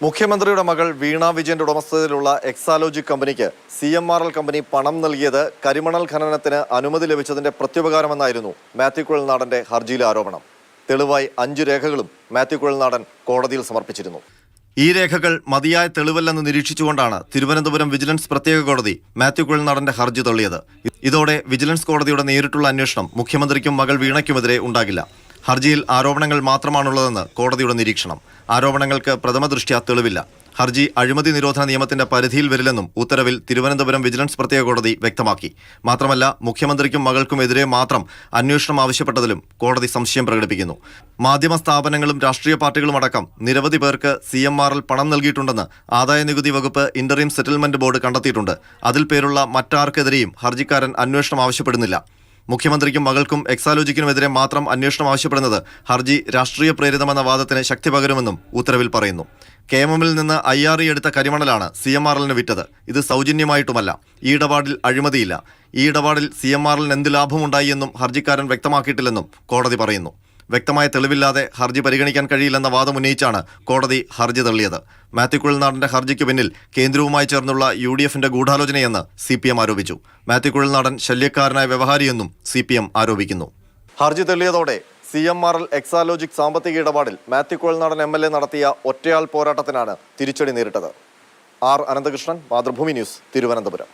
മുഖ്യമന്ത്രിയുടെ മകൾ വീണ വിജയന്റെ ഉടമസ്ഥതയിലുള്ള എക്സാലോജിക് കമ്പനിക്ക് CMRL കമ്പനി പണം നൽകിയത് കരിമണൽ ഖനനത്തിന് അനുമതി ലഭിച്ചതിന്റെ പ്രത്യുപകാരമെന്നായിരുന്നു മാത്യു കുഴൽനാടന്റെ ഹർജിയിലെ ആരോപണം. തെളിവായി 5 രേഖകളും മാത്യു കുഴൽനാടൻ കോടതിയിൽ സമർപ്പിച്ചിരുന്നു. ഈ രേഖകൾ മതിയായ തെളിവല്ലെന്ന് നിരീക്ഷിച്ചുകൊണ്ടാണ് തിരുവനന്തപുരം വിജിലൻസ് പ്രത്യേക കോടതി മാത്യു കുഴൽനാടന്റെ ഹർജി തള്ളിയത്. ഇതോടെ വിജിലൻസ് കോടതിയുടെ നേരിട്ടുള്ള അന്വേഷണം മുഖ്യമന്ത്രിക്കും മകൾ വീണയ്ക്കുമെതിരെ ഉണ്ടാകില്ല. ഹർജിയിൽ ആരോപണങ്ങൾ മാത്രമാണുള്ളതെന്ന് കോടതിയുടെ നിരീക്ഷണം. ആരോപണങ്ങൾക്ക് പ്രഥമദൃഷ്ട്യാ തെളിവില്ല. ഹർജി അഴിമതി നിരോധന നിയമത്തിന്റെ പരിധിയിൽ വരില്ലെന്നും ഉത്തരവിൽ തിരുവനന്തപുരം വിജിലൻസ് പ്രത്യേക കോടതി വ്യക്തമാക്കി. മാത്രമല്ല, മുഖ്യമന്ത്രിക്കും മകൾക്കുമെതിരെ മാത്രം അന്വേഷണം ആവശ്യപ്പെട്ടതിലും കോടതി സംശയം പ്രകടിപ്പിക്കുന്നു. മാധ്യമ സ്ഥാപനങ്ങളും രാഷ്ട്രീയ പാർട്ടികളും അടക്കം നിരവധി പേർക്ക് CMRL പണം നൽകിയിട്ടുണ്ടെന്ന് ആദായനികുതി വകുപ്പ് ഇന്ററിം സെറ്റിൽമെന്റ് ബോർഡ് കണ്ടെത്തിയിട്ടുണ്ട്. അതിൽ പേരുള്ള മറ്റാർക്കെതിരെയും ഹർജിക്കാരൻ അന്വേഷണം ആവശ്യപ്പെടുന്നില്ല. മുഖ്യമന്ത്രിക്കും മകൾക്കും എക്സാലോജിക്കിനുമെതിരെ മാത്രം അന്വേഷണം ആവശ്യപ്പെടുന്നത് ഹർജി രാഷ്ട്രീയ പ്രേരിതമെന്ന വാദത്തിന് ശക്തി പകരുമെന്നും ഉത്തരവിൽ പറയുന്നു. KMMൽ നിന്ന് IRE എടുത്ത കരിമണലാണ് CMRLന് വിറ്റത്. ഇത് സൗജന്യമായിട്ടുമല്ല. ഈ ഇടപാടിൽ അഴിമതിയില്ല. ഈ ഇടപാടിൽ CMRLന് എന്ത് ലാഭമുണ്ടായി എന്നും ഹർജിക്കാരൻ വ്യക്തമാക്കിയിട്ടില്ലെന്നും കോടതി പറയുന്നു. വ്യക്തമായ തെളിവില്ലാതെ ഹർജി പരിഗണിക്കാൻ കഴിയില്ലെന്ന വാദം ഉന്നയിച്ചാണ് കോടതി ഹർജി തള്ളിയത്. മാത്യു കുഴൽനാടന്റെ ഹർജിക്ക് പിന്നിൽ കേന്ദ്രവുമായി ചേർന്നുള്ള UDFന്റെ ഗൂഢാലോചനയെന്ന് CPM ആരോപിച്ചു. മാത്യു കുഴൽനാടൻ ശല്യക്കാരനായ വ്യവഹാരിയെന്നും CPM ആരോപിക്കുന്നു. ഹർജി തള്ളിയതോടെ CMRL എക്സാലോജിക് സാമ്പത്തിക ഇടപാടിൽ മാത്യു കുഴൽനാടൻ MLA നടത്തിയ ഒറ്റയാൾ പോരാട്ടത്തിനാണ് തിരിച്ചടി നേരിട്ടത്. R. അനന്തകൃഷ്ണൻ, മാതൃഭൂമി ന്യൂസ്, തിരുവനന്തപുരം.